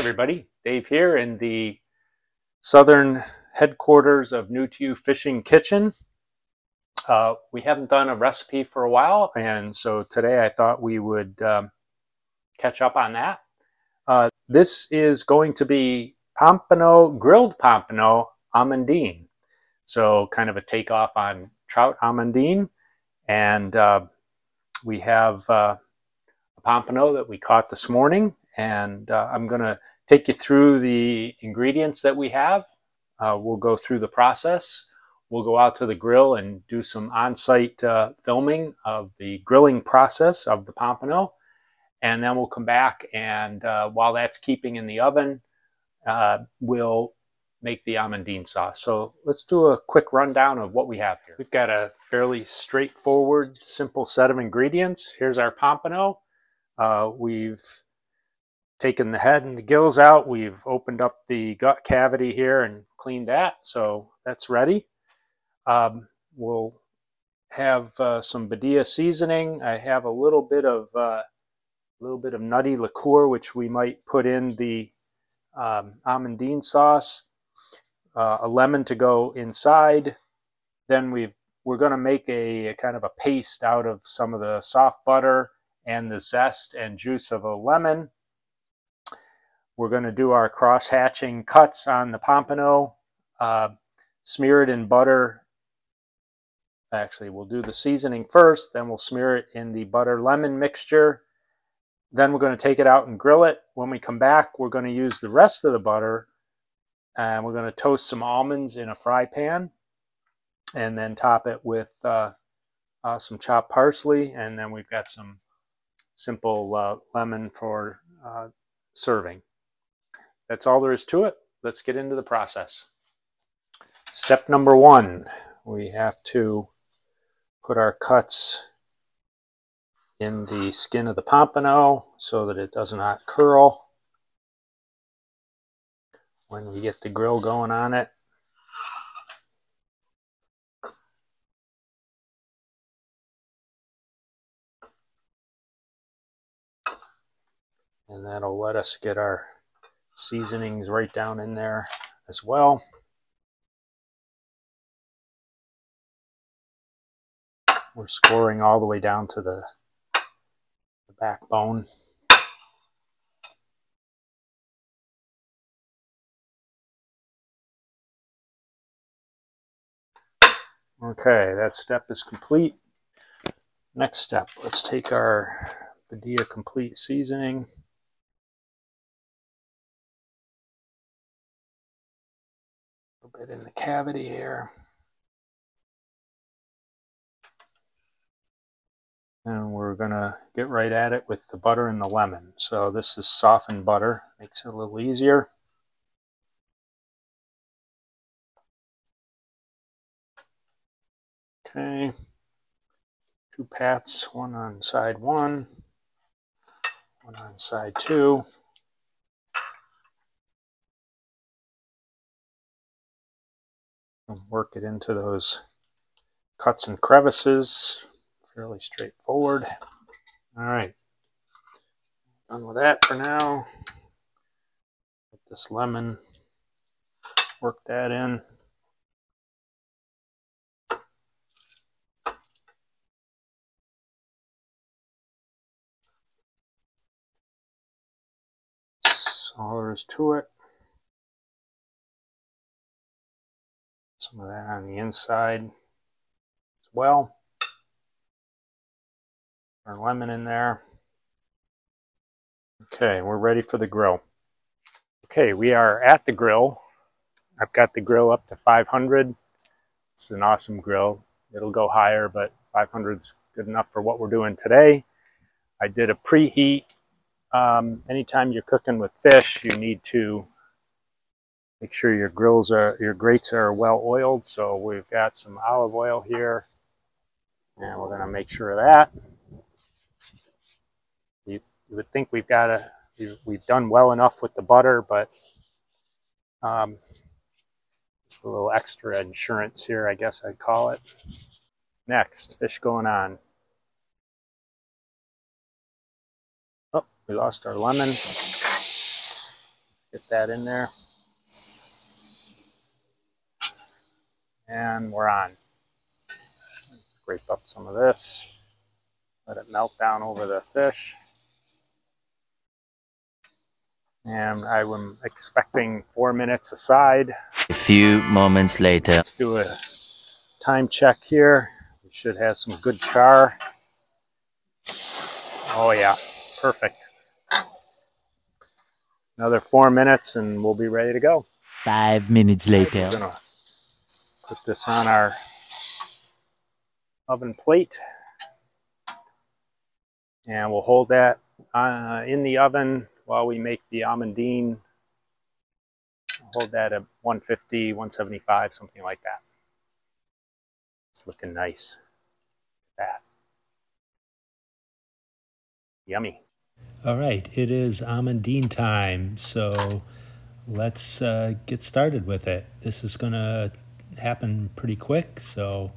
everybody, Dave here in the southern headquarters of New to You Fishing Kitchen. We haven't done a recipe for a while, and so today I thought we would catch up on that. This is going to be grilled pompano Amandine. So kind of a takeoff on trout Amandine. And we have a pompano that we caught this morning. And I'm going to take you through the ingredients that we have. We'll go through the process. We'll go out to the grill and do some on-site filming of the grilling process of the pompano. And then we'll come back and while that's keeping in the oven, we'll make the Amandine sauce. So let's do a quick rundown of what we have here. We've got a fairly straightforward, simple set of ingredients. Here's our pompano. We've taken the head and the gills out. We've opened up the gut cavity here and cleaned that. So that's ready. We'll have some Badia seasoning. I have a little bit of nutty liqueur, which we might put in the Amandine sauce. A lemon to go inside. Then we're going to make a kind of a paste out of some of the soft butter and the zest and juice of a lemon. We're going to do our cross-hatching cuts on the pompano, smear it in butter. Actually, we'll do the seasoning first, then we'll smear it in the butter-lemon mixture. Then we're going to take it out and grill it. When we come back, we're going to use the rest of the butter, and we're going to toast some almonds in a fry pan, and then top it with some chopped parsley, and then we've got some simple lemon for serving. That's all there is to it. Let's get into the process. Step number one, we have to put our cuts in the skin of the pompano so that it does not curl when we get the grill going on it. And that'll let us get our seasonings right down in there as well. We're scoring all the way down to the backbone. Okay, that step is complete. Next step, let's take our Badia Complete seasoning. A little bit in the cavity here. And we're going to get right at it with the butter and the lemon. So this is softened butter, makes it a little easier. Okay, 2 pats, one on side 1, one on side 2. And work it into those cuts and crevices. Fairly straightforward. All right, done with that for now. Put this lemon, work that in. That's all there is to it. Some of that on the inside as well. Our lemon in there. Okay, we're ready for the grill. Okay, we are at the grill. I've got the grill up to 500. It's an awesome grill. It'll go higher, but 500 is good enough for what we're doing today. I did a preheat. Anytime you're cooking with fish, you need to make sure your grates are well oiled. So we've got some olive oil here, and we're going to make sure of that. You would think we've done well enough with the butter, but a little extra insurance here, I guess I'd call it. Next, fish going on. Oh, we lost our lemon. Get that in there. And we're on. Scrape up some of this. Let it melt down over the fish. And I am expecting 4 minutes aside. A few moments later. Let's do a time check here. We should have some good char. Oh yeah, perfect. Another 4 minutes and we'll be ready to go. 5 minutes later. We're gonna put this on our oven plate. And we'll hold that in the oven while we make the Amandine. Hold that at 150, 175, something like that. It's looking nice. That. Yummy. All right, it is Amandine time, so let's get started with it. This is going to happen pretty quick, so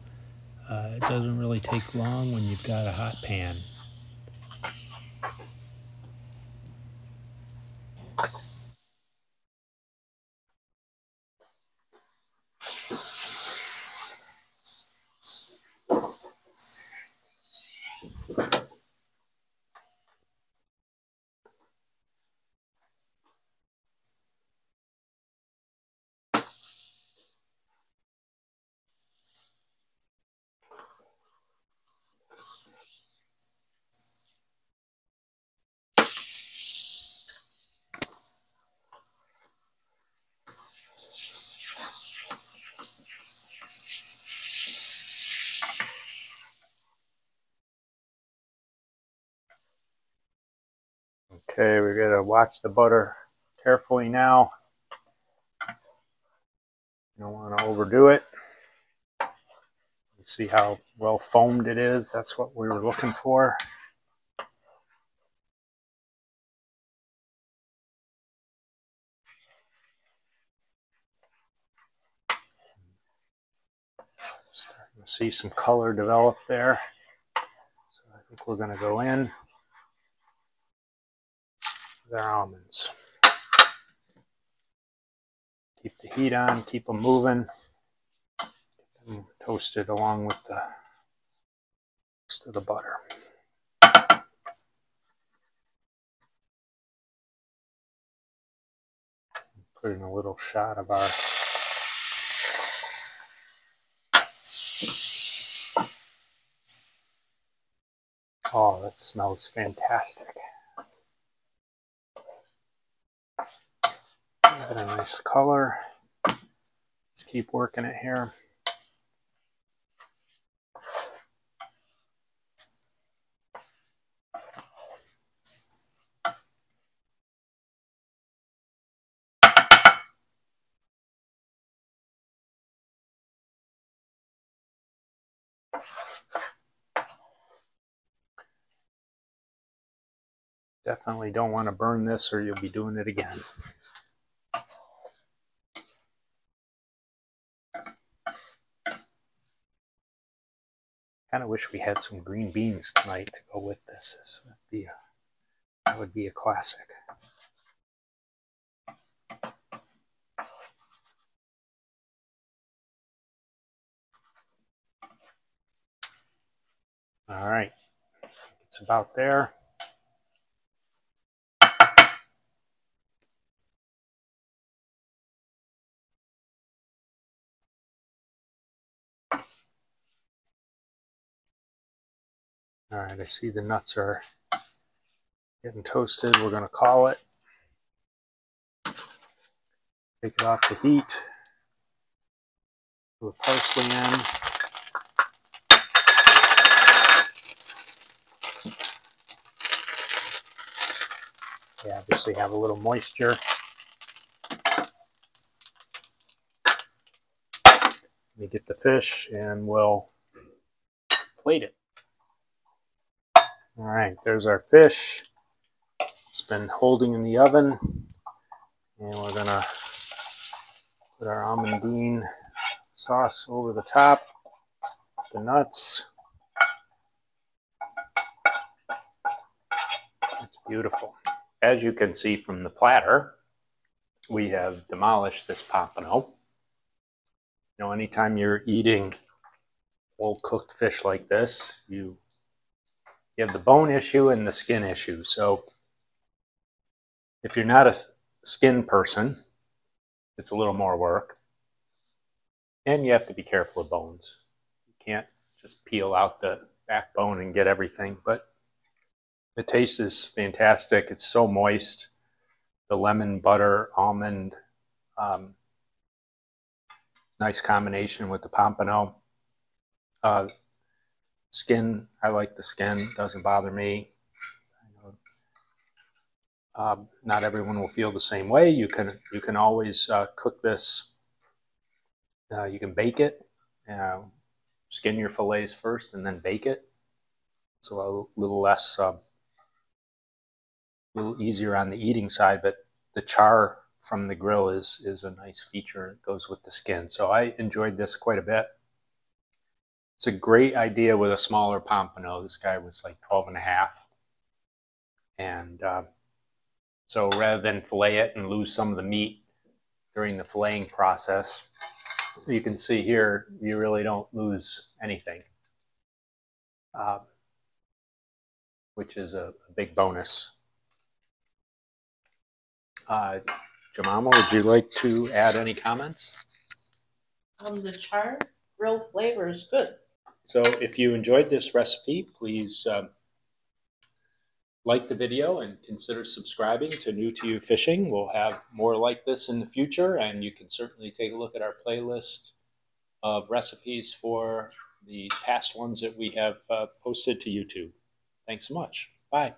it doesn't really take long when you've got a hot pan. Okay, we're going to watch the butter carefully now. You don't want to overdo it. You see how well foamed it is? That's what we were looking for. Starting to see some color develop there. So I think we're going to go in with our almonds. Keep the heat on, keep them moving. Get them toasted along with the rest of the butter. Put in a little shot of our oh, that smells fantastic. Give it a nice color. Let's keep working it here. Definitely don't want to burn this or you'll be doing it again. Kind of wish we had some green beans tonight to go with this. That would be a classic. All right, it's about there. All right, I see the nuts are getting toasted. We're going to call it. Take it off the heat. Put the parsley in. They obviously have a little moisture. Let me get the fish and we'll plate it. All right, there's our fish. It's been holding in the oven. And we're going to put our Amandine sauce over the top, the nuts. It's beautiful. As you can see from the platter, we have demolished this pompano. You know, anytime you're eating whole cooked fish like this, you have the bone issue and the skin issue. So if you're not a skin person, it's a little more work. And you have to be careful of bones. You can't just peel out the backbone and get everything, but the taste is fantastic. It's so moist. The lemon, butter, almond, nice combination with the pompano. Skin, I like the skin. Doesn't bother me. Not everyone will feel the same way. You can always cook this. You can bake it. Skin your fillets first and then bake it. It's a little less, a little easier on the eating side, but the char from the grill is a nice feature. It goes with the skin. So I enjoyed this quite a bit. It's a great idea with a smaller pompano. This guy was like 12 and a half. And so rather than fillet it and lose some of the meat during the filleting process, you can see here, you really don't lose anything, which is a big bonus. Jemima, would you like to add any comments? The char grill flavor is good. So if you enjoyed this recipe, please like the video and consider subscribing to New to You Fishing. We'll have more like this in the future, and you can certainly take a look at our playlist of recipes for the past ones that we have posted to YouTube. Thanks so much. Bye.